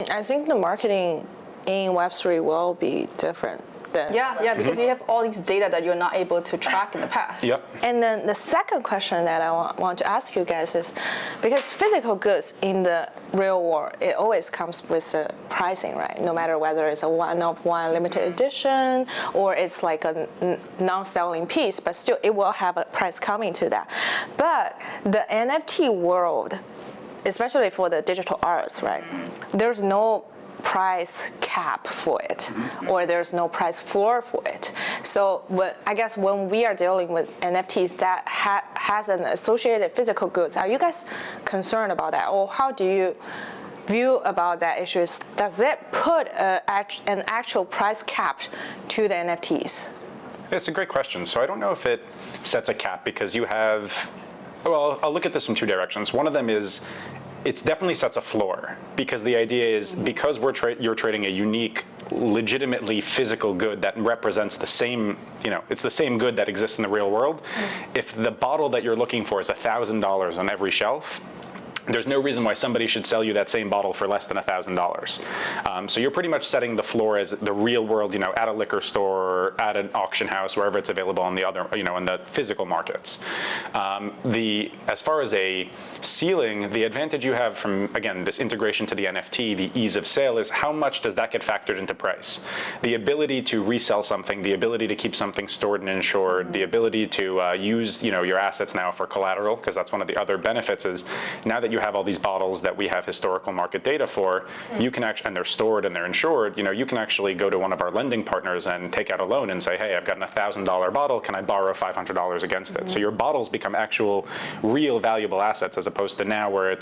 I think the marketing in Web3 will be different. Because you have all these data that you're not able to track in the past. Yep. And then the second question that I want to ask you guys is, because physical goods in the real world, it always comes with the pricing, right? No matter whether it's a one-of-one limited edition or it's like a non-selling piece, but still it will have a price coming to that. But the NFT world, especially for the digital arts, right? There's no price cap for it, or there's no price floor for it. So I guess when we are dealing with NFTs that has an associated physical goods, are you guys concerned about that, or how do you view about that issue? Does it put an actual price cap to the NFTs? It's a great question. So I don't know if it sets a cap, because you have, well, I'll look at this from two directions. One of them is, it definitely sets a floor, because the idea is, because you're trading a unique, legitimately physical good that represents the same, it's the same good that exists in the real world. If the bottle that you're looking for is $1,000 on every shelf, there's no reason why somebody should sell you that same bottle for less than $1,000. So you're pretty much setting the floor as the real world, at a liquor store, at an auction house, wherever it's available on the other, in the physical markets. As far as a ceiling, the advantage you have from, again, this integration to the NFT, the ease of sale, is how much does that get factored into price? The ability to resell something, the ability to keep something stored and insured, the ability to use, your assets now for collateral, because that's one of the other benefits is, now that you have all these bottles that we have historical market data for, you can actually, and they're stored and they're insured, you can actually go to one of our lending partners and take out a loan and say, hey, I've got an $1,000 bottle, can I borrow $500 against it? So your bottles become actual, real valuable assets, as opposed to now where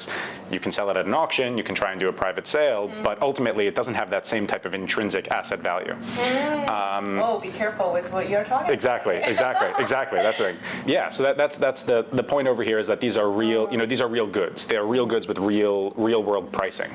you can sell it at an auction, you can try and do a private sale, but ultimately it doesn't have that same type of intrinsic asset value. Be careful with what you're talking about. Exactly, that's the thing. Yeah, so that's the point over here, is that these are real, these are real goods. They are real goods with real world pricing.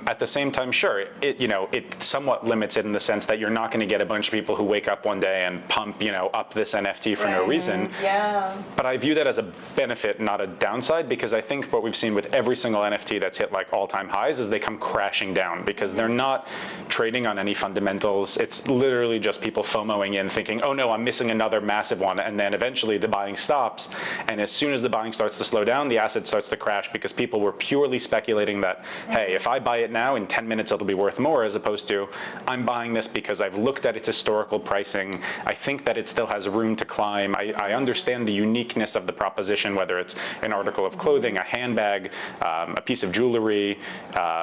At the same time, sure, it somewhat limits it in the sense that you're not going to get a bunch of people who wake up one day and pump, up this NFT for no reason. Yeah. But I view that as a benefit, not a downside, because I think what we've seen with every single NFT that's hit like all-time highs is they come crashing down, because they're not trading on any fundamentals. It's literally just people FOMOing in, thinking, oh no, I'm missing another massive one, and then eventually the buying stops, and as soon as the buying starts to slow down, the asset starts to crash, because people were purely speculating that, hey, if I buy it now, in 10 minutes it'll be worth more, as opposed to, I'm buying this because I've looked at its historical pricing, I think that it still has room to climb, I understand the uniqueness of the proposition, whether it's an article of clothing, a handbag, a piece of jewelry,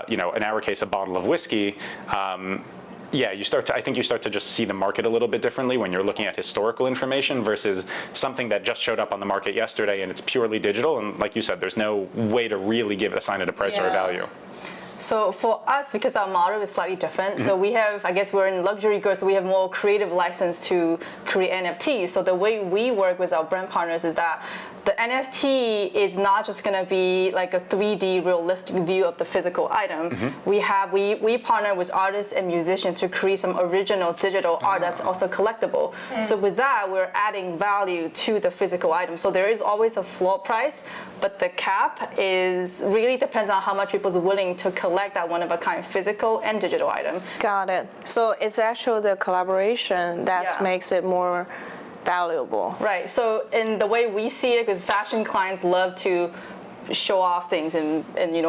in our case, a bottle of whiskey. I think you start to just see the market a little bit differently when you're looking at historical information versus something that just showed up on the market yesterday and it's purely digital. And like you said, there's no way to really assign it a price or a value. So for us, because our model is slightly different, so we have, I guess we're in luxury goods, so we have more creative license to create NFTs. So the way we work with our brand partners is that the NFT is not just going to be like a 3D realistic view of the physical item. We partner with artists and musicians to create some original digital art that's also collectible. So with that, we're adding value to the physical item. So there is always a floor price, but the cap really depends on how much people's willing to collect that one-of-a-kind physical and digital item. Got it. So it's actually the collaboration that makes it more valuable. Right. So in the way we see it, because fashion clients love to show off things and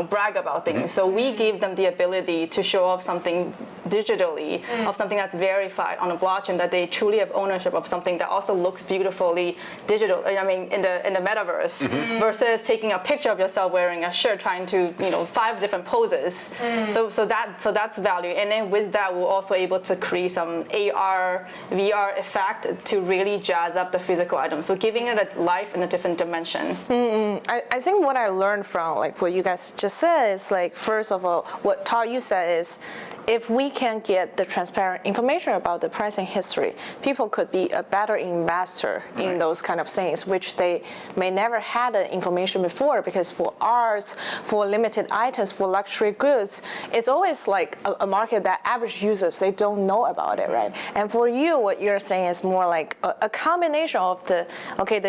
brag about things. So we give them the ability to show off something digitally of something that's verified on a blockchain, that they truly have ownership of something that also looks beautifully digital. I mean, in the metaverse, versus taking a picture of yourself wearing a shirt, trying to 5 different poses. So that's value. And then with that, we're also able to create some AR, VR effect to really jazz up the physical item. So giving it a life in a different dimension. I think what I learned from like what you guys just said is like, first of all, what Todd you said is, if we can get the transparent information about the pricing history, people could be a better investor in those kind of things, which they may never had the information before, because for art, for limited items, for luxury goods, it's always like a market that average users, they don't know about it, right? And for you, what you're saying is more like a combination of the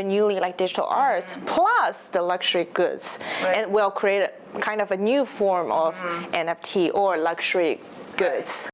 newly like digital arts plus the luxury goods, and will create kind of a new form of NFT or luxury goods.